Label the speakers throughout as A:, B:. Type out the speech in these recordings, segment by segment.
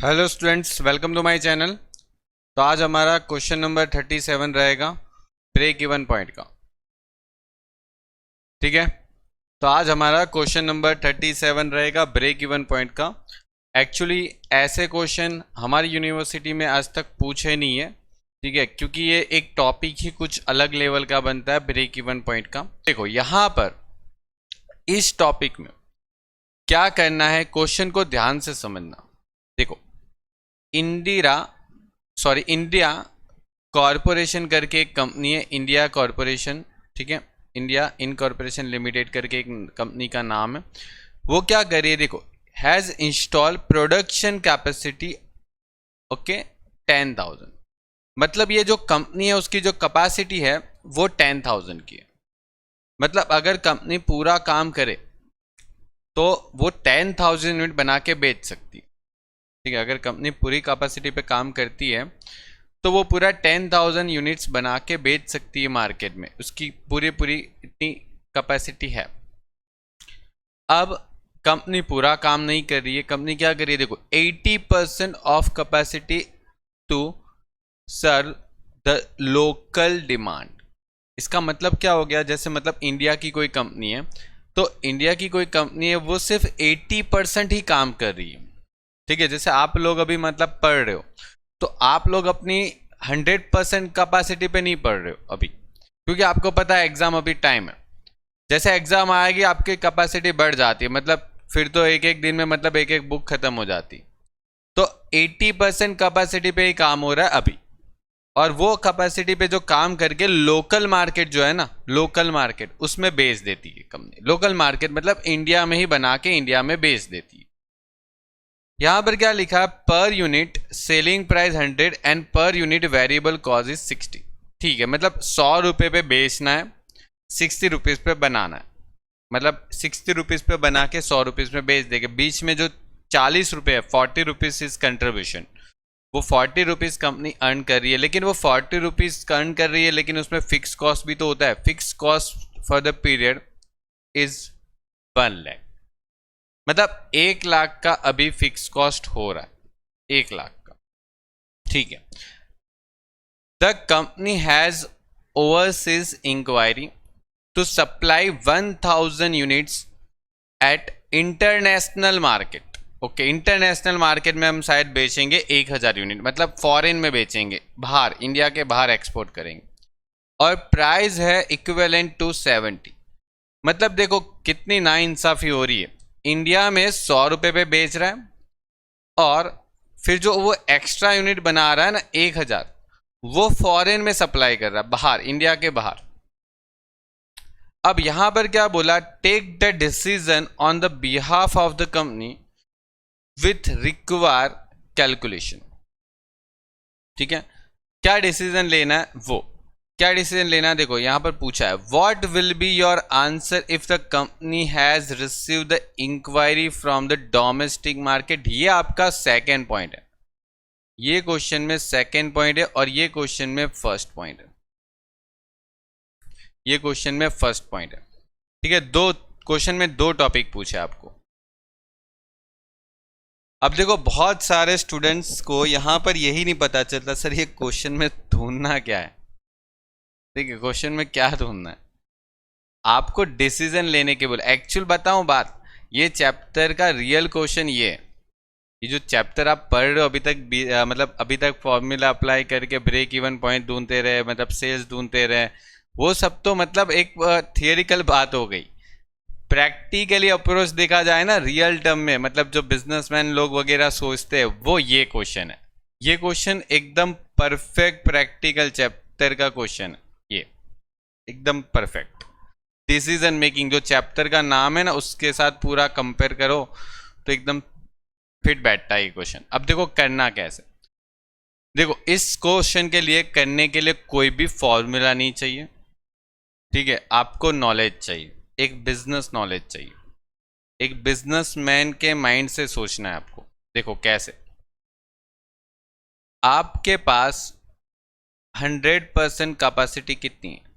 A: Hello students, welcome to my channel. तो आज हमारा क्वेश्चन नंबर 37 रहेगा ब्रेक इवन पॉइंट का। ठीक है, तो आज हमारा क्वेश्चन नंबर 37 रहेगा ब्रेक इवन पॉइंट का। एक्चुअली ऐसे क्वेश्चन हमारी यूनिवर्सिटी में आज तक पूछे नहीं है। ठीक है, क्योंकि ये एक टॉपिक ही कुछ अलग लेवल का बनता है ब्रेक इवन पॉइंट का। देखो यहाँ पर इस टॉपिक में क्या करना है, क्वेश्चन को ध्यान से समझना। देखो, इंडिया कॉरपोरेशन करके एक कंपनी है, इंडिया कॉरपोरेशन। ठीक है, इंडिया इनकॉर्पोरेशन लिमिटेड करके एक कंपनी का नाम है। वो क्या कर रही है, देखो, has install production capacity, okay, 10,000। मतलब ये जो कंपनी है उसकी जो कैपेसिटी है वो 10,000 की है। मतलब अगर कंपनी पूरा काम करे तो वो 10,000 यूनिट बना के बेच सकती है। ठीक है, अगर कंपनी पूरी कैपेसिटी पे काम करती है तो वो पूरा 10,000 यूनिट्स बना के बेच सकती है मार्केट में, उसकी पूरी पूरी इतनी कैपेसिटी है। अब कंपनी पूरा काम नहीं कर रही है, कंपनी क्या कर रही है, देखो 80% of capacity to serve the local demand. इसका मतलब क्या हो गया, जैसे मतलब इंडिया की कोई कंपनी है, तो इंडिया की कोई कंपनी है वो सिर्फ 80% ही काम कर रही है। ठीक है, जैसे आप लोग अभी मतलब पढ़ रहे हो तो आप लोग अपनी 100% कैपेसिटी पे नहीं पढ़ रहे हो अभी, क्योंकि आपको पता है एग्जाम अभी टाइम है। जैसे एग्जाम आएगी आपकी कैपेसिटी बढ़ जाती है, मतलब फिर तो एक एक दिन में मतलब एक एक बुक खत्म हो जाती। तो 80% कैपेसिटी पे ही काम हो रहा है अभी, और वो कैपेसिटी पे जो काम करके लोकल मार्केट जो है ना, लोकल मार्केट उसमें बेच देती है कंपनी। लोकल मार्केट मतलब इंडिया में ही बना के इंडिया में बेच देती है। यहां पर क्या लिखा है, per unit selling price 100 and per unit variable cost is 60। ठीक है, मतलब 100 रुपये पे बेचना है, 60 रुपीज पे बनाना है। मतलब 60 रुपीज पे बना के 100 रुपीज में बेच देंगे। बीच में जो 40 रुपये है, 40 रुपीज इज कंट्रीब्यूशन। वो 40 रुपीज कंपनी अर्न कर रही है, लेकिन वो 40 रुपीज अर्न कर रही है लेकिन उसमें फिक्स कॉस्ट भी तो होता है। Fix cost for the period is 1 lakh. मतलब 1 लाख का अभी फिक्स कॉस्ट हो रहा है, 1 लाख का। ठीक है, the company has overseas inquiry to supply 1,000 units at international market. Okay, international market में हम शायद बेचेंगे 1,000 यूनिट, मतलब फॉरेन में बेचेंगे, बाहर इंडिया के बाहर एक्सपोर्ट करेंगे। और प्राइस है इक्विवेलेंट टू 70। मतलब देखो कितनी नाइंसाफी हो रही है। इंडिया में 100 रुपये पे बेच रहा है, और फिर जो वो एक्स्ट्रा यूनिट बना रहा है ना 1,000, वो फॉरेन में सप्लाई कर रहा है, बाहर इंडिया के बाहर। अब यहां पर क्या बोला, take the decision on the behalf of the company with require calculation. ठीक है, क्या डिसीजन लेना है, वो क्या डिसीजन लेना है, देखो यहां पर पूछा है what will be your answer if the company has receive the inquiry from the domestic market. ये आपका सेकेंड पॉइंट है, ये क्वेश्चन में सेकेंड पॉइंट है, और ये क्वेश्चन में फर्स्ट पॉइंट है। ये क्वेश्चन में फर्स्ट पॉइंट है। ठीक है, दो क्वेश्चन में दो टॉपिक पूछे आपको। अब देखो बहुत सारे स्टूडेंट्स को यहां पर यही नहीं पता चलता सर ये क्वेश्चन में ढूंढना क्या है। ठीक है, क्वेश्चन में क्या ढूंढना है, आपको डिसीजन लेने के बोले। एक्चुअल बताऊं बात, ये चैप्टर का रियल क्वेश्चन ये है। ये जो चैप्टर आप पढ़ रहे हो अभी तक मतलब अभी तक फॉर्मूला अप्लाई करके ब्रेक इवन पॉइंट ढूंढते रहे, मतलब सेल्स ढूंढते रहे, वो सब तो मतलब एक थियोरिकल बात हो गई। प्रैक्टिकली अप्रोच देखा जाए ना, रियल टर्म में, मतलब जो बिजनेसमैन लोग वगैरह सोचते हैं, वो ये क्वेश्चन है। ये क्वेश्चन एकदम परफेक्ट प्रैक्टिकल चैप्टर का क्वेश्चन है, ये एकदम परफेक्ट। डिसीजन मेकिंग जो चैप्टर का नाम है ना उसके साथ पूरा कंपेयर करो तो एकदम फिट बैठता है ये क्वेश्चन। अब देखो करना कैसे, देखो इस क्वेश्चन के लिए करने के लिए कोई भी फॉर्मूला नहीं चाहिए। ठीक है, आपको नॉलेज चाहिए, एक बिजनेस नॉलेज चाहिए, एक बिजनेसमैन के माइंड से सोचना है आपको। देखो कैसे, आपके पास 100% कैपेसिटी कितनी है,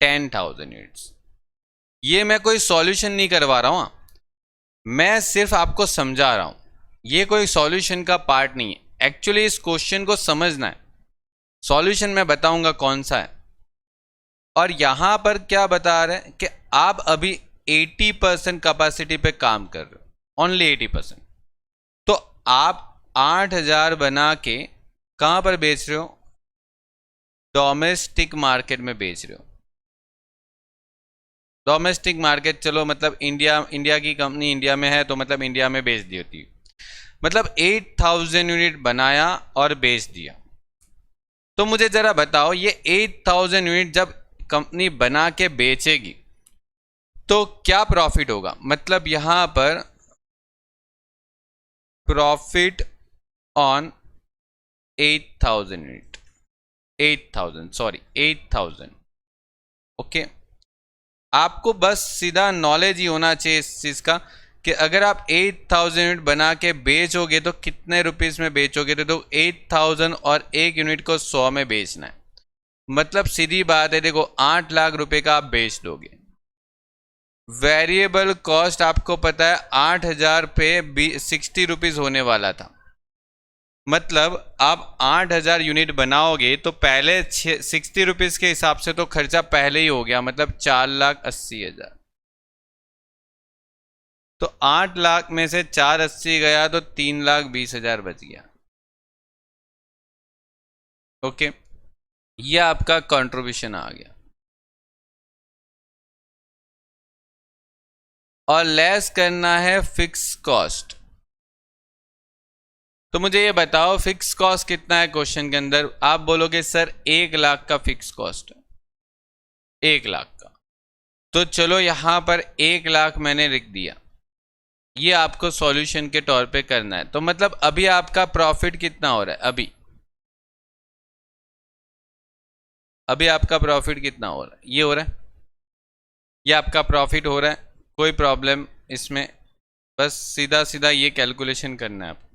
A: 10,000 यूनिट्स। ये मैं कोई सॉल्यूशन नहीं करवा रहा हूँ, मैं सिर्फ आपको समझा रहा हूँ, ये कोई सॉल्यूशन का पार्ट नहीं है। एक्चुअली इस क्वेश्चन को समझना है, सॉल्यूशन मैं बताऊंगा कौन सा है। और यहां पर क्या बता रहे हैं कि आप अभी 80% कैपेसिटी पे काम कर रहे हो, ओनली 80%। तो आप 8000 बना के कहां पर बेच रहे हो? डोमेस्टिक मार्केट में बेच रहे हो। डोमेस्टिक मार्केट चलो मतलब इंडिया की कंपनी इंडिया में है तो मतलब इंडिया में बेच दी होती, मतलब 8000 यूनिट बनाया और बेच दिया। तो मुझे जरा बताओ ये 8000 यूनिट जब कंपनी बना के बेचेगी तो क्या प्रॉफिट होगा? मतलब यहां पर प्रॉफिट ऑन 8000 यूनिट, 8000 ओके। आपको बस सीधा नॉलेज ही होना चाहिए इस चीज का कि अगर आप 8000 यूनिट बना के बेचोगे तो कितने रुपीस में बेचोगे? तो 8000 और एक यूनिट को 100 में बेचना है, मतलब सीधी बात है, देखो 8 लाख रुपए का आप बेच दोगे। वेरिएबल कॉस्ट आपको पता है 8000 पे 60 रुपीज होने वाला था, मतलब आप 8000 यूनिट बनाओगे तो पहले 60 रुपीज के हिसाब से तो खर्चा पहले ही हो गया, मतलब 4,80,000। तो 8 लाख में से 480 गया तो 3,20,000 बच गया। ओके, ये आपका कंट्रीब्यूशन आ गया। और लेस करना है फिक्स कॉस्ट। तो मुझे ये बताओ फिक्स कॉस्ट कितना है क्वेश्चन के अंदर? आप बोलोगे सर 1 लाख का फिक्स कॉस्ट है, 1 लाख का। तो चलो यहां पर 1 लाख मैंने लिख दिया, ये आपको सॉल्यूशन के तौर पे करना है। तो मतलब अभी आपका प्रॉफिट कितना हो रहा है? अभी आपका प्रॉफिट कितना हो रहा है? ये हो रहा है, ये आपका प्रॉफिट हो रहा है, कोई प्रॉब्लम इसमें? बस सीधा सीधा ये कैलकुलेशन करना है आपको,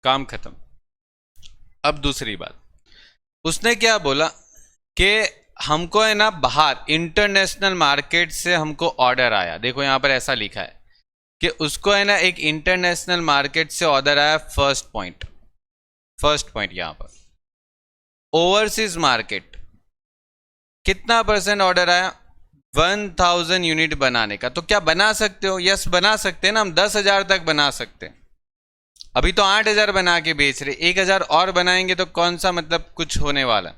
A: काम खत्म। अब दूसरी बात, उसने क्या बोला कि हमको है ना बाहर इंटरनेशनल मार्केट से हमको ऑर्डर आया। देखो यहां पर ऐसा लिखा है कि उसको है ना एक इंटरनेशनल मार्केट से ऑर्डर आया। फर्स्ट पॉइंट यहां पर ओवरसीज मार्केट कितना परसेंट ऑर्डर आया? 1000 यूनिट बनाने का। तो क्या बना सकते हो? यस बना सकते हैं ना, हम 10,000 तक बना सकते हैं। अभी तो 8000 बना के बेच रहे, 1000 और बनाएंगे तो कौन सा मतलब कुछ होने वाला है?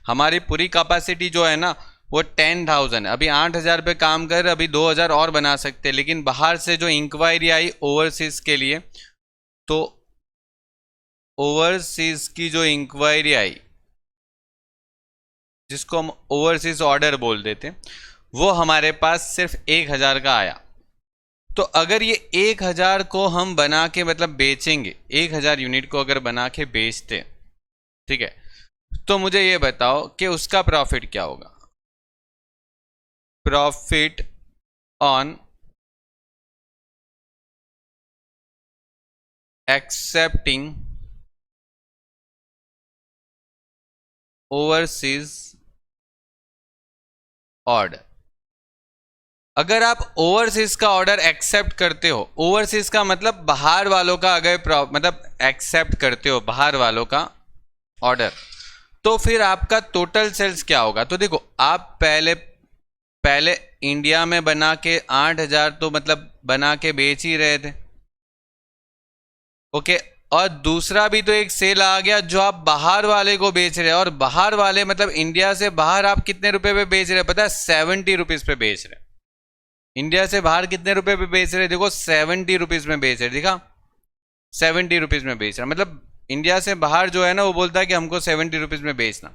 A: हमारी पूरी कैपेसिटी जो है ना वो 10,000 है, अभी 8000 पे काम कर, अभी 2000 और बना सकते हैं। लेकिन बाहर से जो इंक्वायरी आई ओवरसीज के लिए, तो ओवरसीज की जो इंक्वायरी आई जिसको हम ओवरसीज ऑर्डर बोल देते, वो हमारे पास सिर्फ 1000 का आया। तो अगर ये 1000 को हम बना के मतलब बेचेंगे, 1000 यूनिट को अगर बना के बेचते, ठीक है, तो मुझे ये बताओ कि उसका प्रॉफिट क्या होगा? Profit on accepting overseas order. अगर आप ओवरसीज का ऑर्डर एक्सेप्ट करते हो, ओवरसीज का मतलब बाहर वालों का, अगर मतलब एक्सेप्ट करते हो बाहर वालों का ऑर्डर, तो फिर आपका टोटल सेल्स क्या होगा? तो देखो आप पहले इंडिया में बना के 8000 तो मतलब बना के बेच ही रहे थे, ओके। और दूसरा भी तो एक सेल आ गया जो आप बाहर वाले को बेच रहे हैं, और बाहर वाले मतलब इंडिया से बाहर आप कितने रुपए पे बेच रहे हैं पता है? 70 रुपीज पे बेच रहे हैं। इंडिया से बाहर कितने रुपए पे बेच रहे हैं? देखो 70 रुपीज में बेच रहे, दिखा 70 रुपीज में बेच रहा, मतलब इंडिया से बाहर जो है ना वो बोलता है कि हमको 70 रुपीज में बेचना।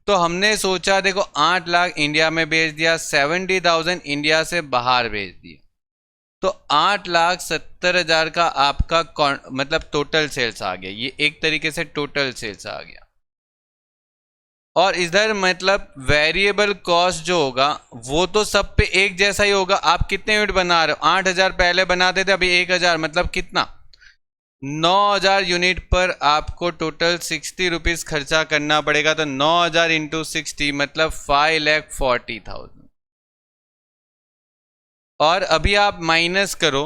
A: तो हमने सोचा देखो 8 लाख इंडिया में बेच दिया, 70,000 इंडिया से बाहर बेच दिया, तो 8,70,000 का आपका मतलब टोटल सेल्स आ गया। ये एक तरीके से टोटल सेल्स आ गया। और इधर मतलब वेरिएबल कॉस्ट जो होगा वो तो सब पे एक जैसा ही होगा। आप कितने यूनिट बना रहे हो? 8000 पहले बनाते थे, अभी 1000, मतलब कितना? 9000 यूनिट पर आपको टोटल 60 रुपीज खर्चा करना पड़ेगा। तो 9000 इंटू 60 मतलब 5,40,000। और अभी आप माइनस करो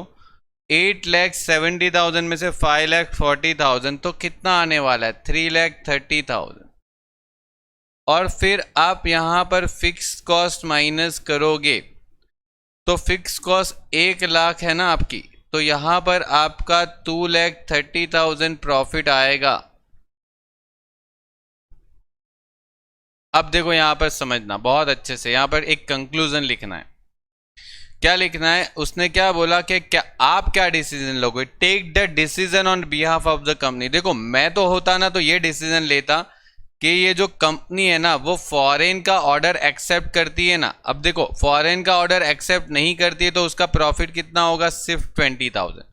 A: 8,70,000 में से 5,40,000, तो कितना आने वाला है? 3,30,000। और फिर आप यहां पर फिक्स कॉस्ट माइनस करोगे तो फिक्स कॉस्ट 1,00,000 है ना आपकी, तो यहां पर आपका 2,30,000 प्रॉफिट आएगा। अब देखो यहां पर समझना बहुत अच्छे से, यहां पर एक कंक्लूजन लिखना है। क्या लिखना है? उसने क्या बोला कि क्या आप क्या डिसीजन लोगे? Take the decision on behalf of the company. देखो मैं तो होता ना तो ये डिसीजन लेता कि ये जो कंपनी है ना वो फॉरेन का ऑर्डर एक्सेप्ट करती है ना। अब देखो फॉरेन का ऑर्डर एक्सेप्ट नहीं करती है तो उसका प्रॉफिट कितना होगा? सिर्फ 20,000।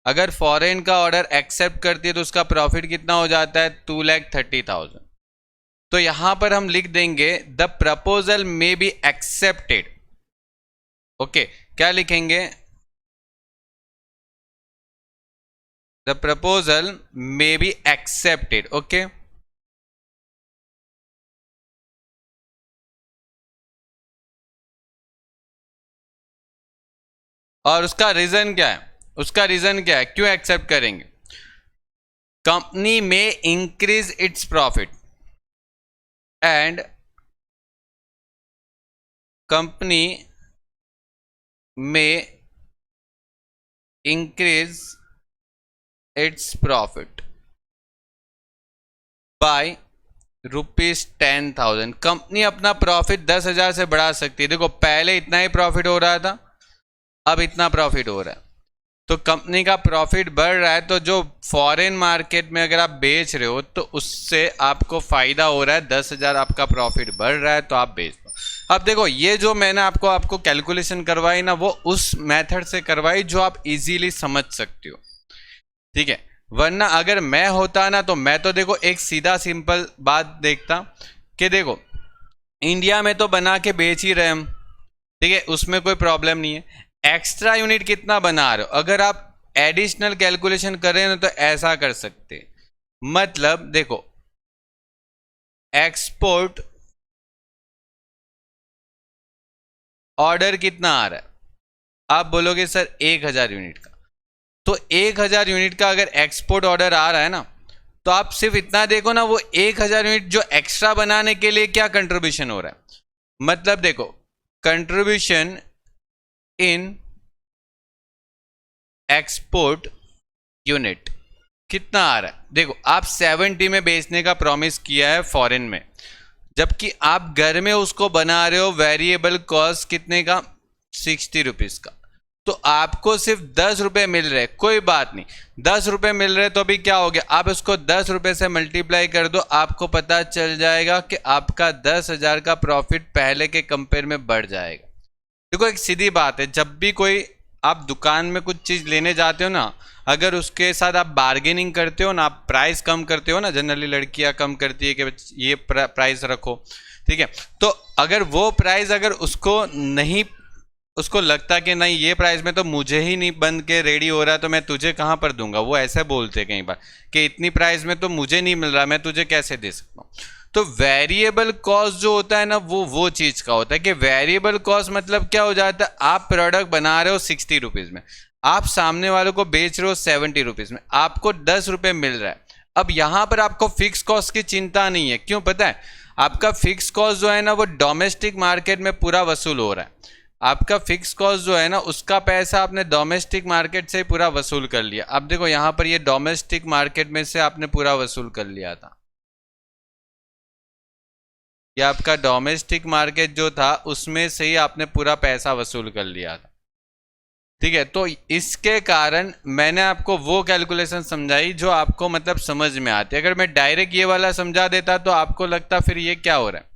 A: अगर फॉरेन का ऑर्डर एक्सेप्ट करती है तो उसका प्रॉफिट कितना हो जाता है? 2,30,000। तो यहां पर हम लिख देंगे the proposal may be accepted. Okay, क्या लिखेंगे? The proposal may be accepted. Okay, और उसका रीजन क्या है? उसका रीजन क्या है क्यों एक्सेप्ट करेंगे? कंपनी में increase its profit and company में increase its profit by ₹10,000। Company अपना प्रॉफिट 10,000 से बढ़ा सकती है। देखो पहले इतना ही प्रॉफिट हो रहा था, अब इतना प्रॉफिट हो रहा है, तो कंपनी का प्रॉफिट बढ़ रहा है। तो जो फॉरेन मार्केट में अगर आप बेच रहे हो तो उससे आपको फायदा हो रहा है, 10,000 आपका प्रॉफिट बढ़ रहा है तो आप बेच दो। अब देखो ये जो मैंने आपको कैलकुलेशन करवाई ना वो उस मेथड से करवाई जो आप इजीली समझ सकते हो, ठीक है। वरना अगर मैं होता ना तो मैं तो देखो एक सीधा सिंपल बात देखता कि देखो इंडिया में तो बना के बेच ही रहे हम, ठीक है, उसमें कोई प्रॉब्लम नहीं है। एक्स्ट्रा यूनिट कितना बना रहे हो? अगर आप एडिशनल कैलकुलेशन करें ना तो ऐसा कर सकते, मतलब देखो एक्सपोर्ट ऑर्डर कितना आ रहा है, आप बोलोगे सर 1,000 यूनिट का। तो 1,000 यूनिट का अगर एक्सपोर्ट ऑर्डर आ रहा है ना तो आप सिर्फ इतना देखो ना, वो 1,000 यूनिट जो एक्स्ट्रा बनाने के लिए क्या कंट्रीब्यूशन हो रहा है। मतलब देखो कंट्रीब्यूशन इन एक्सपोर्ट यूनिट कितना आ रहा है। देखो आप 70 में बेचने का प्रॉमिस किया है फॉरेन में, जबकि आप घर में उसको बना रहे हो वेरिएबल कॉस्ट कितने का? 60 रुपीज का। तो आपको सिर्फ 10 रुपए मिल रहे, कोई बात नहीं, 10 रुपए मिल रहे तो अभी क्या हो गया, आप इसको 10 रुपए से मल्टीप्लाई कर दो, आपको पता चल जाएगा कि आपका 10,000 का प्रॉफिट पहले के कंपेयर में बढ़ जाएगा। देखो एक सीधी बात है, जब भी कोई आप दुकान में कुछ चीज़ लेने जाते हो ना, अगर उसके साथ आप बार्गेनिंग करते हो ना, आप प्राइस कम करते हो ना, जनरली लड़कियां कम करती है कि ये प्राइस रखो, ठीक है। तो अगर वो प्राइस अगर उसको नहीं, उसको लगता कि नहीं ये प्राइस में तो मुझे ही नहीं बन के रेडी हो रहा तो मैं तुझे कहाँ पर दूंगा, वो ऐसे बोलते कई बार कि इतनी प्राइस में तो मुझे नहीं मिल रहा, मैं तुझे कैसे दे सकता हूँ। तो वेरिएबल कॉस्ट जो होता है ना वो चीज का होता है कि वेरिएबल कॉस्ट मतलब क्या हो जाता है, आप प्रोडक्ट बना रहे हो 60 रुपीज में, आप सामने वालों को बेच रहे हो 70 रुपीज में, आपको 10 रुपए मिल रहा है। अब यहां पर आपको फिक्स कॉस्ट की चिंता नहीं है, क्यों पता है? आपका फिक्स कॉस्ट जो है ना वो डोमेस्टिक मार्केट में पूरा वसूल हो रहा है। आपका फिक्स कॉस्ट जो है ना उसका पैसा आपने डोमेस्टिक मार्केट से पूरा वसूल कर लिया। अब देखो यहां पर ये डोमेस्टिक मार्केट में से आपने पूरा वसूल कर लिया था, ये आपका डोमेस्टिक मार्केट जो था उसमें से ही आपने पूरा पैसा वसूल कर लिया था, ठीक है। तो इसके कारण मैंने आपको वो कैलकुलेशन समझाई जो आपको मतलब समझ में आती है। अगर मैं डायरेक्ट ये वाला समझा देता तो आपको लगता फिर ये क्या हो रहा है,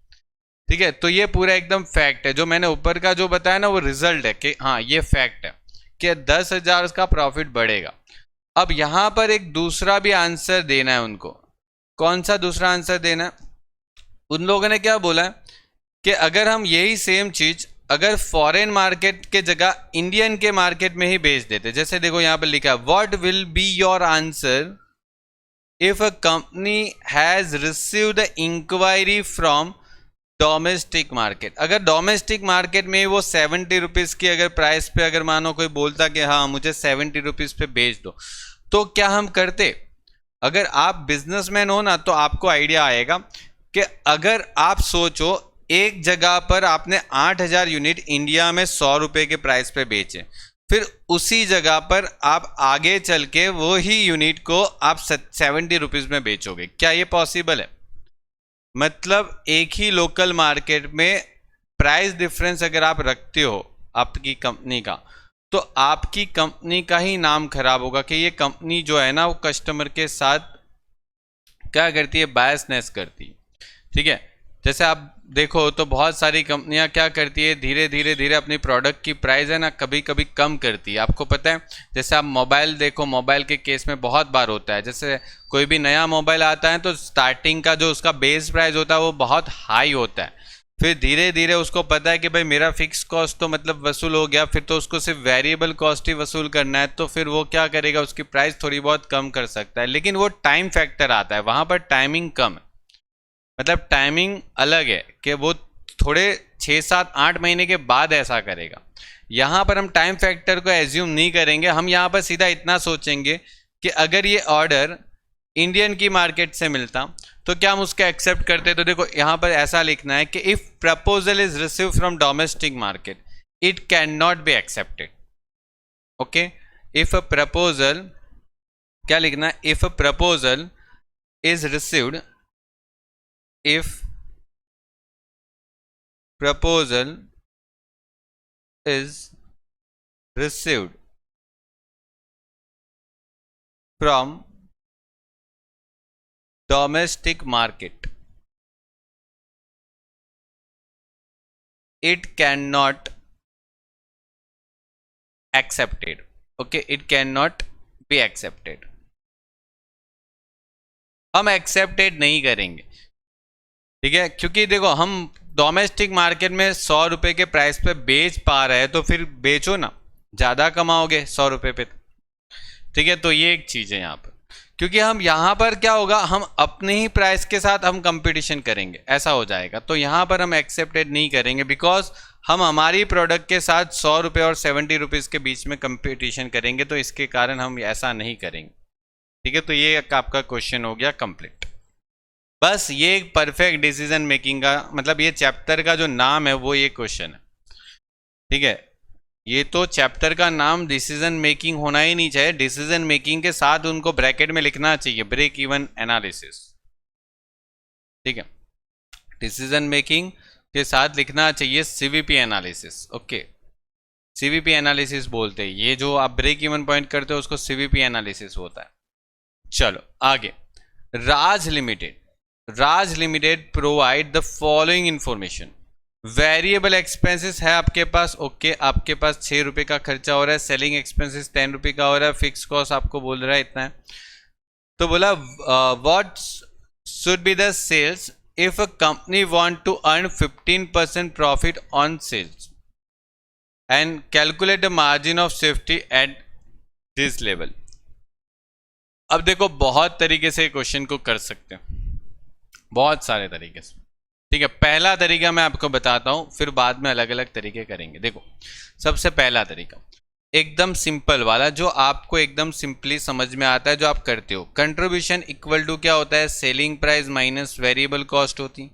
A: ठीक है। तो ये पूरा एकदम फैक्ट है, जो मैंने ऊपर का जो बताया ना वो रिजल्ट है कि हाँ ये फैक्ट है कि 10,000 का प्रॉफिट बढ़ेगा। अब यहां पर एक दूसरा भी आंसर देना है उनको। कौन सा दूसरा आंसर देना है? उन लोगों ने क्या बोला है कि अगर हम यही सेम चीज अगर फॉरेन मार्केट के जगह इंडियन के मार्केट में ही बेच देते, जैसे देखो यहां पर लिखा है what will be your answer if a company has received the inquiry from domestic market, अगर डोमेस्टिक मार्केट में वो 70 रुपीज़ की अगर प्राइस पे अगर मानो कोई बोलता कि हाँ मुझे 70 रुपीज़ पे बेच दो, तो क्या हम करते? अगर आप बिजनेसमैन हो ना तो आपको आइडिया आएगा कि अगर आप सोचो एक जगह पर आपने 8000 यूनिट इंडिया में 100 रुपये के प्राइस पे बेचे, फिर उसी जगह पर आप आगे चल के वो ही यूनिट को आप 70 रुपीज़ में बेचोगे, क्या ये पॉसिबल है? मतलब एक ही लोकल मार्केट में प्राइस डिफरेंस अगर आप रखते हो आपकी कंपनी का, तो आपकी कंपनी का ही नाम खराब होगा कि ये कंपनी जो है ना वो कस्टमर के साथ क्या करती है, बायसनेस करती है। ठीक है, जैसे आप देखो तो बहुत सारी कंपनियां क्या करती है, धीरे धीरे अपनी प्रोडक्ट की प्राइस है ना कभी कभी कम करती है। आपको पता है, जैसे आप मोबाइल देखो, मोबाइल के केस में बहुत बार होता है, जैसे कोई भी नया मोबाइल आता है तो स्टार्टिंग का जो उसका बेस प्राइस होता है वो बहुत हाई होता है, फिर धीरे धीरे उसको पता है कि भाई मेरा फिक्स कॉस्ट तो मतलब वसूल हो गया, फिर तो उसको सिर्फ वेरिएबल कॉस्ट ही वसूल करना है, तो फिर वो क्या करेगा, उसकी प्राइस थोड़ी बहुत कम कर सकता है। लेकिन वो टाइम फैक्टर आता है, वहाँ पर टाइमिंग कम है, मतलब टाइमिंग अलग है कि वो थोड़े 6, 7, 8 महीने के बाद ऐसा करेगा। यहाँ पर हम टाइम फैक्टर को एज्यूम नहीं करेंगे, हम यहाँ पर सीधा इतना सोचेंगे कि अगर ये ऑर्डर इंडियन की मार्केट से मिलता तो क्या हम उसका एक्सेप्ट करते? तो देखो यहाँ पर ऐसा लिखना है कि if proposal is receive from domestic market it can not be accepted. Okay, if a proposal, क्या लिखना है, if a proposal is received, if proposal is received from domestic market it cannot accepted. Okay, it cannot be accepted, हम accepted नहीं करेंगे। ठीक है, क्योंकि देखो हम डोमेस्टिक मार्केट में 100 रुपये के प्राइस पे बेच पा रहे हैं, तो फिर बेचो ना, ज़्यादा कमाओगे 100 रुपये पे। ठीक है, तो ये एक चीज़ है यहाँ पर, क्योंकि हम यहाँ पर क्या होगा, हम अपने ही प्राइस के साथ हम कंपटीशन करेंगे, ऐसा हो जाएगा। तो यहाँ पर हम एक्सेप्टेड नहीं करेंगे, बिकॉज हम हमारी प्रोडक्ट के साथ 100 रुपये और 70 रुपीज़ के बीच में कंपटीशन करेंगे, तो इसके कारण हम ऐसा नहीं करेंगे। ठीक है, तो ये आपका क्वेश्चन हो गया कंप्लीट। बस ये एक परफेक्ट डिसीजन मेकिंग का, मतलब ये चैप्टर का जो नाम है वो ये क्वेश्चन है। ठीक है, ये तो चैप्टर का नाम डिसीजन मेकिंग होना ही नहीं चाहिए, डिसीजन मेकिंग के साथ उनको ब्रैकेट में लिखना चाहिए ब्रेक इवन एनालिसिस। ठीक है, डिसीजन मेकिंग के साथ लिखना चाहिए CVP analysis. Okay, CVP analysis बोलते हैं, ये जो आप ब्रेक इवन पॉइंट करते हो उसको सीवीपी एनालिसिस होता है। चलो आगे, Raj limited, Raj limited provide the following information. Variable expenses है आपके पास, ओके, आपके पास 6 रुपये का खर्चा हो रहा है, सेलिंग एक्सपेंसेस 10 रुपये का हो रहा है, फिक्स कॉस्ट आपको बोल रहा है इतना है। तो बोला what should be the sales if a company want to earn 15% profit on sales and calculate the margin of safety at this level. अब देखो बहुत तरीके से क्वेश्चन को कर सकते हैं, बहुत सारे तरीके से। ठीक है, पहला तरीका मैं आपको बताता हूं, फिर बाद में अलग अलग तरीके करेंगे। देखो सबसे पहला तरीका एकदम सिंपल वाला, जो आपको एकदम सिंपली समझ में आता है, जो आप करते हो। कंट्रीब्यूशन इक्वल टू क्या होता है, selling price minus variable cost होती।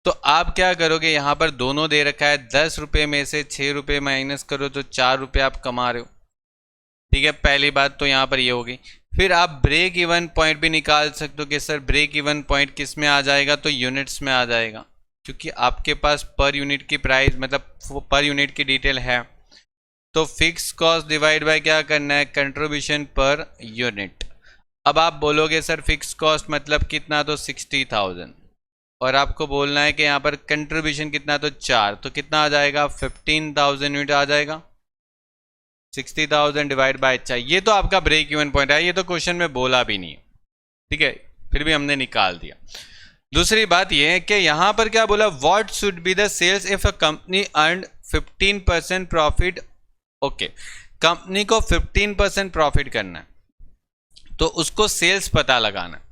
A: तो आप क्या करोगे, यहां पर दोनों दे रखा है, 10 रुपये में से 6 रुपये माइनस करो तो 4 रुपये आप कमा रहे हो। ठीक है, पहली बात तो यहाँ पर ये होगी। फिर आप ब्रेक इवन पॉइंट भी निकाल सकते हो कि सर ब्रेक इवन पॉइंट किस में आ जाएगा, तो यूनिट्स में आ जाएगा, क्योंकि आपके पास पर यूनिट की प्राइस मतलब पर यूनिट की डिटेल है। तो फिक्स कॉस्ट डिवाइड बाय क्या करना है, कंट्रीब्यूशन पर यूनिट। अब आप बोलोगे सर फिक्स कॉस्ट मतलब कितना, तो 60,000, और आपको बोलना है कि यहाँ पर कंट्रीब्यूशन कितना, तो 4, तो कितना आ जाएगा, 15,000 यूनिट आ जाएगा। 60,000 डिवाइड बाय 4, ये तो आपका ब्रेक इवन पॉइंट है, ये तो क्वेश्चन में बोला भी नहीं है। ठीक है, फिर भी हमने निकाल दिया। दूसरी बात ये है कि यहाँ पर क्या बोला, what should be the sales if a company earn 15% profit. Okay, company को 15% प्रॉफिट करना है तो उसको सेल्स पता लगाना है।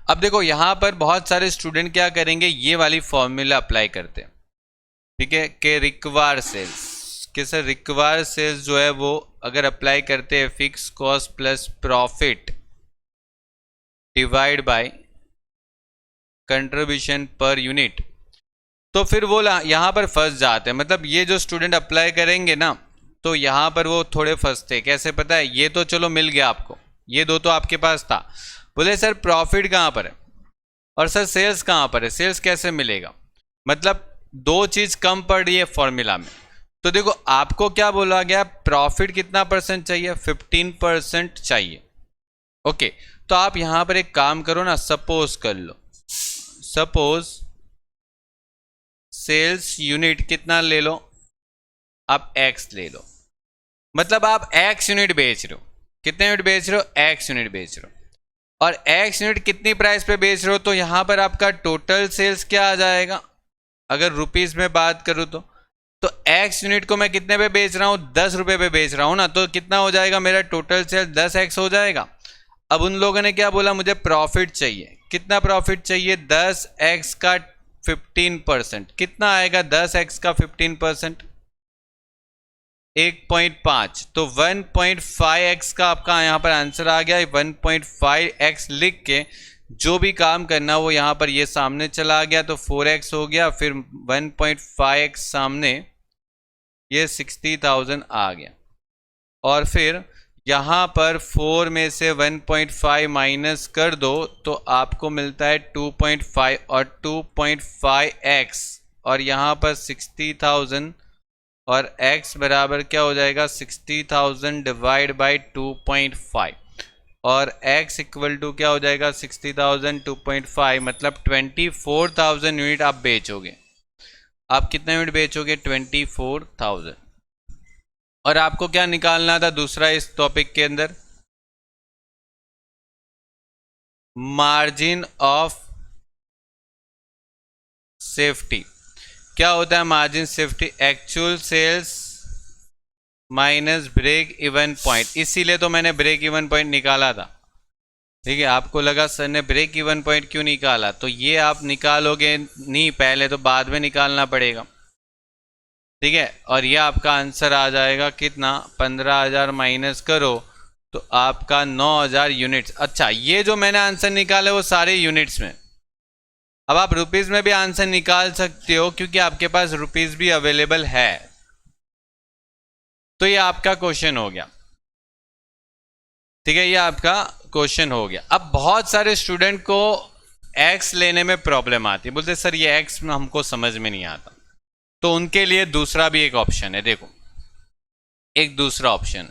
A: अब देखो यहाँ पर बहुत सारे स्टूडेंट क्या करेंगे, ये वाली फॉर्मूला अप्लाई करते हैं, ठीक है, कि रिक्वायर सेल्स के सर रिक्वायर सेल्स जो है वो अगर अप्लाई करते हैं fix cost plus profit divide by contribution per unit, तो फिर वो यहाँ पर फंस जाते हैं। मतलब ये जो स्टूडेंट अप्लाई करेंगे ना, तो यहाँ पर वो थोड़े फंसते। कैसे पता है, ये तो चलो मिल गया आपको, ये दो तो आपके पास था, बोले सर प्रॉफिट कहाँ पर है और सर सेल्स कहाँ पर है, सेल्स कैसे मिलेगा, मतलब दो चीज कम पड़ रही है फॉर्मूला में। तो देखो आपको क्या बोला गया, प्रॉफिट कितना परसेंट चाहिए, 15% चाहिए। ओके, तो आप यहां पर एक काम करो ना, सपोज कर लो, सपोज सेल्स यूनिट कितना ले लो, आप एक्स ले लो, मतलब आप एक्स यूनिट बेच रहे हो, कितने यूनिट बेच रहे हो, एक्स यूनिट बेच रहे हो, और एक्स यूनिट कितनी प्राइस पे बेच रहे हो, तो यहां पर आपका टोटल सेल्स क्या आ जाएगा, अगर रुपीस में बात करूं तो एक्स यूनिट को मैं कितने पे बेच रहा हूं, 10 रुपए पे बेच रहा हूं ना, तो कितना हो जाएगा मेरा टोटल सेल 10x हो जाएगा। अब उन लोगों ने क्या बोला, मुझे प्रॉफिट चाहिए, कितना प्रॉफिट चाहिए, 10x का 15%, कितना आएगा 10x का 15%, 1.5, तो 1.5x का आपका यहां पर आंसर आ गया। 1.5x लिख के जो भी काम करना वो यहाँ पर ये सामने चला गया, तो 4x हो गया, फिर 1.5x सामने, ये 60,000 आ गया, और फिर यहाँ पर 4 में से 1.5 माइनस कर दो तो आपको मिलता है 2.5 और 2.5x, और यहाँ पर 60,000 और x बराबर क्या हो जाएगा, 60,000 डिवाइड बाई 2.5, और x इक्वल टू क्या हो जाएगा, 60,000 2.5, मतलब 24,000 यूनिट आप बेचोगे। आप कितने यूनिट बेचोगे, 24,000। और आपको क्या निकालना था दूसरा इस टॉपिक के अंदर, मार्जिन ऑफ सेफ्टी। क्या होता है margin safety, actual sales minus break even point, इसीलिए तो मैंने ब्रेक इवन पॉइंट निकाला था। ठीक है, आपको लगा सर ने ब्रेक इवन पॉइंट क्यों निकाला, तो ये आप निकालोगे नहीं, पहले तो बाद में निकालना पड़ेगा। ठीक है, और ये आपका आंसर आ जाएगा कितना, 15,000 माइनस करो तो आपका 9,000 यूनिट्स। अच्छा, ये जो मैंने आंसर निकाले वो सारे यूनिट्स में। अब आप रुपीस में भी आंसर निकाल सकते हो क्योंकि आपके पास रुपीस भी अवेलेबल है। तो ये आपका क्वेश्चन हो गया। ठीक है, ये आपका क्वेश्चन हो गया। अब बहुत सारे स्टूडेंट को एक्स लेने में प्रॉब्लम आती है, बोलते सर ये एक्स हमको समझ में नहीं आता, तो उनके लिए दूसरा भी एक ऑप्शन है। देखो, एक दूसरा ऑप्शन,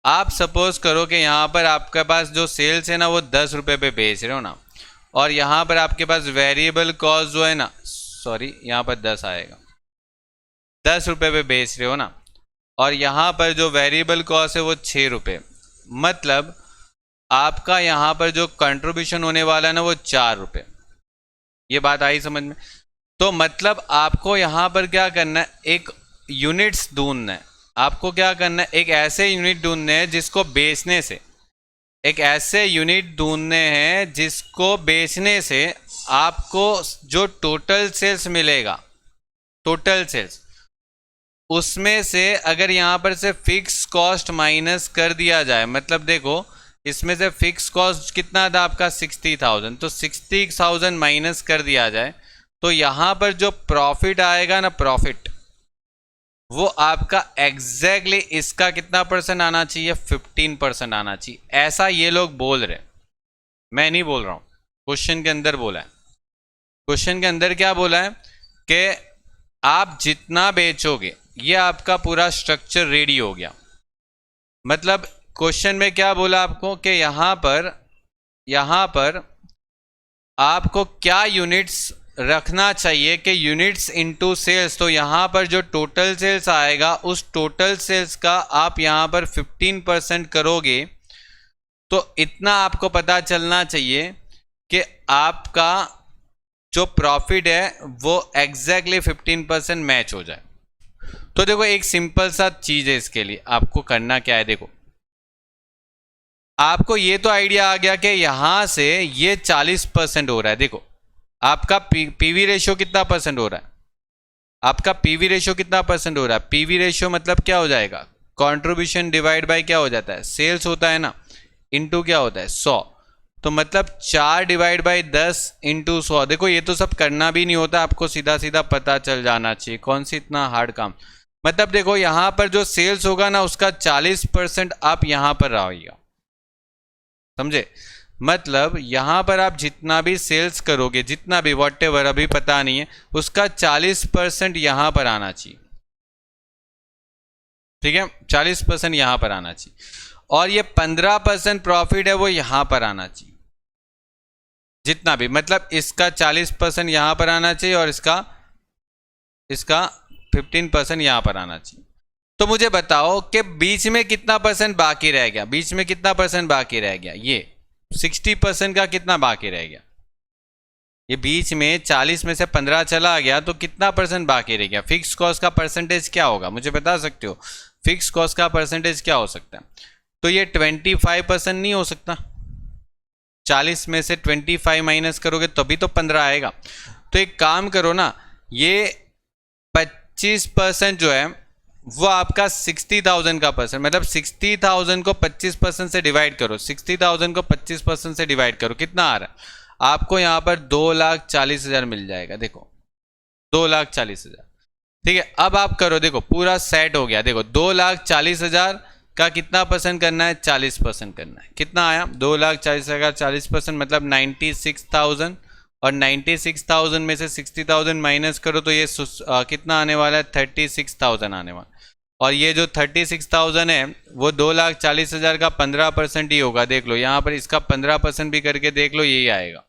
A: आप सपोज करो कि यहाँ पर आपके पास जो सेल्स है ना वो 10 रुपये पे बेच रहे हो ना, और यहाँ पर आपके पास वेरिएबल कॉस्ट जो है ना, सॉरी यहाँ पर 10 आएगा, 10 रुपये पे बेच रहे हो ना, और यहाँ पर जो वेरिएबल कॉस्ट है वो 6 रुपये, मतलब आपका यहाँ पर जो कंट्रीब्यूशन होने वाला है ना वो 4 रुपये। ये बात आई समझ में? तो मतलब आपको यहाँ पर क्या करना है, एक यूनिट्स ढूंढना है। आपको क्या करना है, एक ऐसे यूनिट ढूंढने हैं जिसको बेचने से, एक ऐसे यूनिट ढूंढने हैं जिसको बेचने से आपको जो टोटल सेल्स मिलेगा, टोटल सेल्स, उसमें से अगर यहाँ पर से फिक्स कॉस्ट माइनस कर दिया जाए, मतलब देखो इसमें से फिक्स कॉस्ट कितना था आपका 60,000, तो 60,000 माइनस कर दिया जाए तो यहाँ पर जो प्रॉफिट आएगा ना, प्रॉफिट वो आपका एग्जैक्टली इसका कितना परसेंट आना चाहिए, 15% आना चाहिए। ऐसा ये लोग बोल रहे, मैं नहीं बोल रहा हूँ, क्वेश्चन के अंदर बोला है। क्वेश्चन के अंदर क्या बोला है कि आप जितना बेचोगे, ये आपका पूरा स्ट्रक्चर रेडी हो गया। मतलब क्वेश्चन में क्या बोला आपको कि यहाँ पर आपको क्या यूनिट्स रखना चाहिए कि यूनिट्स इनटू सेल्स, तो यहाँ पर जो टोटल सेल्स आएगा उस टोटल सेल्स का आप यहाँ पर 15% करोगे, तो इतना आपको पता चलना चाहिए कि आपका जो प्रॉफिट है वो एग्जैक्टली 15% मैच हो जाए। तो देखो एक सिंपल सा चीज है, इसके लिए आपको करना क्या है, देखो आपको ये तो आइडिया आ गया कि यहां से ये 40% हो रहा है। देखो आपका पीवी रेशियो कितना परसेंट हो रहा है, आपका पीवी रेशियो कितना परसेंट हो रहा है। पीवी रेशियो मतलब क्या हो जाएगा, कंट्रीब्यूशन डिवाइड बाय क्या हो जाता है, सेल्स होता है ना, इनटू क्या होता है 100। तो मतलब 4 डिवाइड बाई 10 इंटू 100। देखो ये तो सब करना भी नहीं होता, आपको सीधा सीधा पता चल जाना चाहिए, कौन सी इतना हार्ड काम। मतलब देखो यहां पर जो सेल्स होगा ना उसका 40% आप यहां पर रहिएगा, समझे। मतलब यहां पर आप जितना भी सेल्स करोगे, जितना भी व्हाटएवर अभी पता नहीं है, उसका 40% यहां पर आना चाहिए, ठीक है। 40% यहां पर आना चाहिए और ये 15% प्रॉफिट है वो यहां पर आना चाहिए, जितना भी, मतलब इसका 40% यहां पर आना चाहिए और इसका 15% यहां पर आना चाहिए। तो मुझे बताओ कि बीच में कितना परसेंट बाकी रह गया, बीच में कितना परसेंट बाकी रह गया, ये 60% का कितना बाकी रह गया, ये बीच में 40 में से 15 चला गया तो कितना परसेंट बाकी रह गया। फिक्स कॉस्ट का परसेंटेज क्या होगा, मुझे बता सकते हो, फिक्स कॉस्ट का परसेंटेज क्या हो सकता है। तो ये 25% नहीं हो सकता, 40 में से 25 माइनस करोगे तभी तो 15 आएगा। तो एक काम करो ना, ये 25% जो है वो आपका 60,000 का परसेंट, मतलब 60,000 को 25% से डिवाइड करो, 60,000 को 25% से डिवाइड करो, कितना आ रहा है आपको यहाँ पर 2,40,000 मिल जाएगा। देखो 2,40,000, ठीक है। अब आप करो, देखो पूरा सेट हो गया। देखो 2,40,000 का कितना परसेंट करना है, 40% करना है। कितना आया 2,40,000 40% मतलब 96,000, और 96,000 में से 60,000 माइनस करो तो ये कितना आने वाला है, 36,000 आने वाला। और ये जो 36,000 है वो 2,40,000 का 15% ही होगा। देख लो यहाँ पर इसका 15% भी करके देख लो, यही आएगा,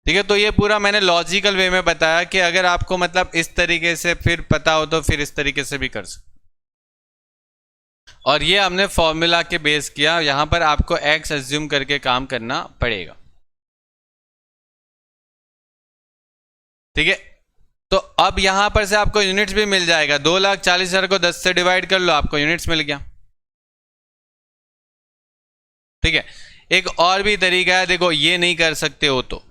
A: ठीक है। तो ये पूरा मैंने लॉजिकल वे में बताया कि अगर आपको मतलब इस तरीके से फिर पता हो तो फिर इस तरीके से भी कर सकते। और ये हमने फॉर्मूला के बेस किया, यहां पर आपको एक्स एज्यूम करके काम करना पड़ेगा, ठीक है। तो अब यहां पर से आपको यूनिट्स भी मिल जाएगा, 2,40,000 को 10 से डिवाइड कर लो, आपको यूनिट्स मिल गया, ठीक है। एक और भी तरीका है, देखो ये नहीं कर सकते हो तो,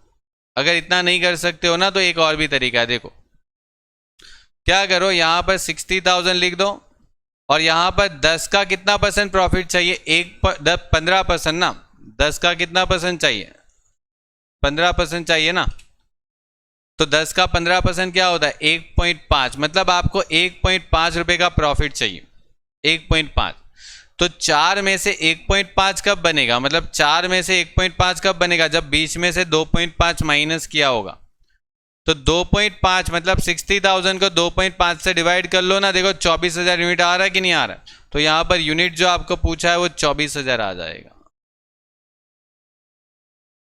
A: अगर इतना नहीं कर सकते हो ना तो एक और भी तरीका है। देखो क्या करो, यहां पर 60,000 लिख दो और यहां पर 10 का कितना परसेंट प्रॉफिट चाहिए, 15% ना, 10 का कितना परसेंट चाहिए, 15% चाहिए ना। तो 10 का 15% क्या होता है 1.5, मतलब आपको 1.5 रुपए का प्रॉफिट चाहिए, 1.5। तो 4 में से 1.5 कब बनेगा, मतलब 4 में से 1.5 कब बनेगा, जब बीच में से 2.5 माइनस किया होगा। तो 2.5 मतलब 60,000 को 2.5 से डिवाइड कर लो ना, देखो 24,000 यूनिट आ रहा है कि नहीं आ रहा है। तो यहां पर यूनिट जो आपको पूछा है वो 24,000 आ जाएगा।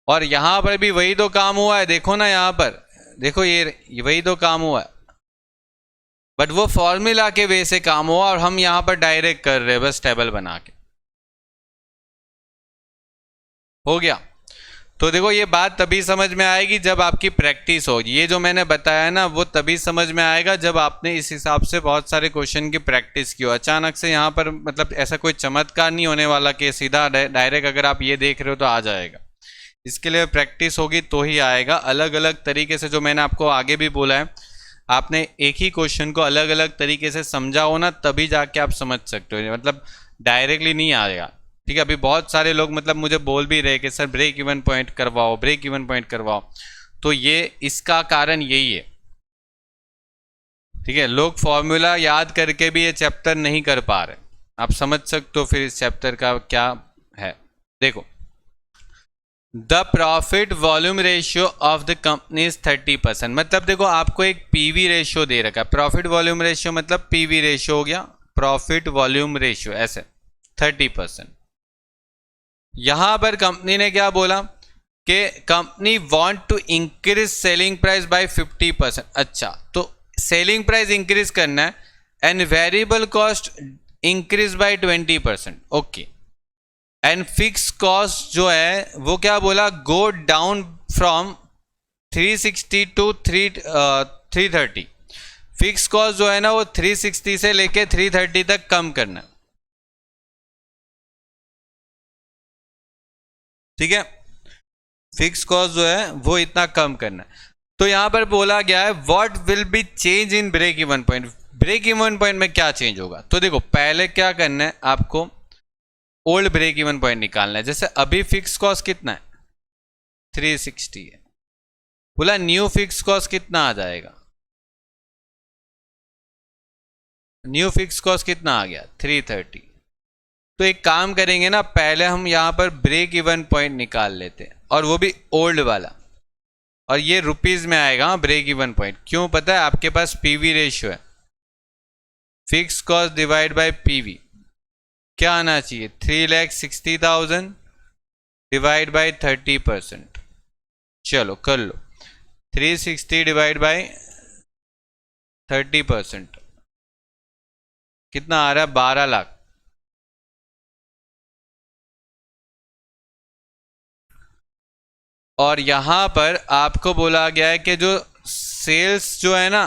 A: और यहां पर भी वही तो काम हुआ है, देखो ना यहां पर, देखो ये वही तो काम हुआ है, बट वो फॉर्मूला के वे से काम हुआ और हम यहां पर डायरेक्ट कर रहे हैं बस टेबल बना के, हो गया। तो देखो ये बात तभी समझ में आएगी जब आपकी प्रैक्टिस हो, ये जो मैंने बताया ना वो तभी समझ में आएगा जब आपने इस हिसाब से बहुत सारे क्वेश्चन की प्रैक्टिस की हो। अचानक से यहाँ पर मतलब ऐसा कोई चमत्कार नहीं होने वाला कि सीधा डायरेक्ट अगर आप ये देख रहे हो तो आ जाएगा, इसके लिए प्रैक्टिस होगी तो ही आएगा। अलग अलग तरीके से, जो मैंने आपको आगे भी बोला है, आपने एक ही क्वेश्चन को अलग अलग तरीके से समझा हो ना तभी जाके आप समझ सकते हो, मतलब डायरेक्टली नहीं आएगा, ठीक है। अभी बहुत सारे लोग मतलब मुझे बोल भी रहे कि सर ब्रेक इवन पॉइंट करवाओ, ब्रेक इवन पॉइंट करवाओ, तो ये इसका कारण यही है, ठीक है। लोग फॉर्मूला याद करके भी ये चैप्टर नहीं कर पा रहे, आप समझ सकते हो फिर इस चैप्टर का क्या है। देखो the profit volume ratio of the company is 30%, मतलब देखो आपको एक पीवी रेशियो दे रखा है, प्रॉफिट वॉल्यूम रेशियो मतलब पीवी रेशियो हो गया, प्रॉफिट वॉल्यूम रेशियो ऐसे 30%। यहां पर कंपनी ने क्या बोला कि company want to increase selling price by 50%। अच्छा, तो सेलिंग प्राइस इंक्रीज करना है and variable cost increase by 20%, okay. And fix cost जो है वो क्या बोला, go down from 360 to 330। Fix cost जो है ना वो 360 से लेके 330 तक कम करना, ठीक है, फिक्स कॉस्ट जो है वो इतना कम करना है। तो यहां पर बोला गया है what will be change in break even point. Break even point में क्या चेंज होगा, तो देखो पहले क्या करना है, आपको ओल्ड ब्रेक इवन पॉइंट निकालना है। जैसे अभी फिक्स कॉस्ट कितना है 360 है, बोला न्यू फिक्स कॉस्ट कितना आ जाएगा, न्यू फिक्स कॉस्ट कितना आ गया 330। तो एक काम करेंगे ना, पहले हम यहां पर ब्रेक इवन पॉइंट निकाल लेते हैं, और वो भी ओल्ड वाला, और ये रुपीज में आएगा ब्रेक इवन पॉइंट। क्यों पता है, आपके पास पीवी रेशियो है, fix cost divide by PV क्या आना चाहिए 3,60,000 डिवाइड बाय 30%। चलो कर लो, 360 डिवाइड बाय 30% कितना आ रहा है 12 लाख। और यहां पर आपको बोला गया है कि जो सेल्स जो है ना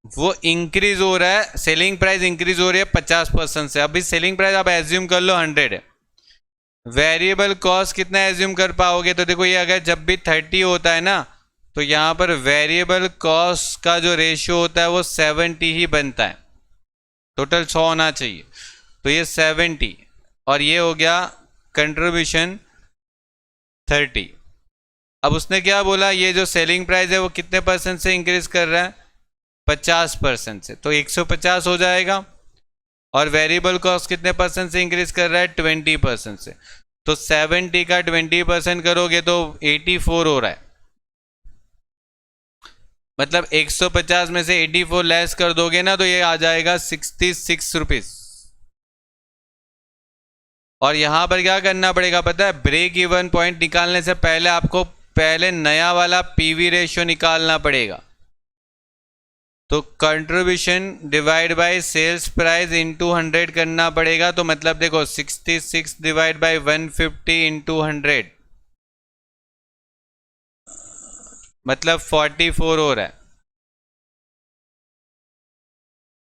A: वो इंक्रीज हो रहा है, सेलिंग प्राइस इंक्रीज हो रही है 50% से। अभी सेलिंग प्राइस आप एज्यूम कर लो 100 है, वेरिएबल कॉस्ट कितना एज्यूम कर पाओगे, तो देखो ये अगर जब भी 30 होता है ना, तो यहां पर वेरिएबल कॉस्ट का जो रेशियो होता है वो 70 ही बनता है, टोटल 100 होना चाहिए, तो ये 70 और ये हो गया कंट्रीब्यूशन 30। अब उसने क्या बोला, ये जो सेलिंग प्राइस है वो कितने परसेंट से इंक्रीज कर रहा है 50% से, तो 150 हो जाएगा। और वेरिएबल कॉस्ट कितने परसेंट से इंक्रीज कर रहा है 20% से, तो 70 का 20% करोगे तो 84 हो रहा है, मतलब 150 में से 84 लेस कर दोगे ना तो ये आ जाएगा 66 रुपीज। और यहां पर क्या करना पड़ेगा पता है, ब्रेक इवन पॉइंट निकालने से पहले आपको पहले नया वाला पीवी रेशियो निकालना पड़ेगा। तो contribution divide by sales price into 100 करना पड़ेगा, तो मतलब देखो 66 डिवाइड बाय 150 इंटू 100 मतलब 44 हो रहा है।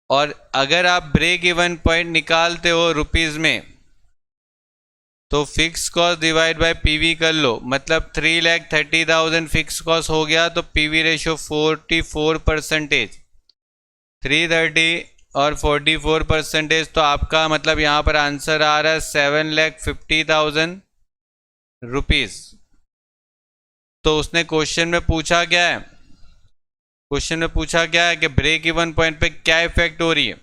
A: और अगर आप ब्रेक इवन पॉइंट निकालते हो रुपीज में, तो fix cost divide by PV कर लो, मतलब 3,30,000 फिक्स कॉस्ट हो गया, तो पीवी रेशियो 44%, 330 और 44%, तो आपका मतलब यहां पर आंसर आ रहा है 7,50,000 रुपीज। तो उसने क्वेश्चन में पूछा क्या है, क्वेश्चन में पूछा क्या है कि ब्रेक इवन पॉइंट पे क्या इफेक्ट हो रही है,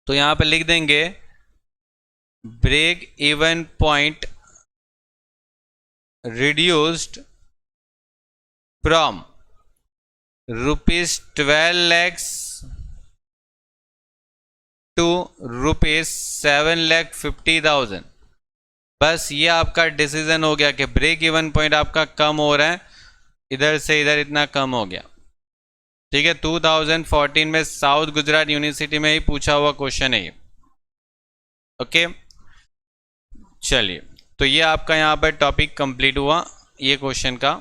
A: तो यहां पर लिख देंगे break even point reduced from ₹12 lakhs to ₹7,50,000। बस ये आपका डिसीजन हो गया कि ब्रेक इवन पॉइंट आपका कम हो रहा है, इधर से इधर इतना कम हो गया। ठीक है, 2014 में साउथ गुजरात यूनिवर्सिटी में ही पूछा हुआ क्वेश्चन है ये। ओके चलिए, तो ये आपका यहाँ पर टॉपिक कंप्लीट हुआ ये क्वेश्चन का।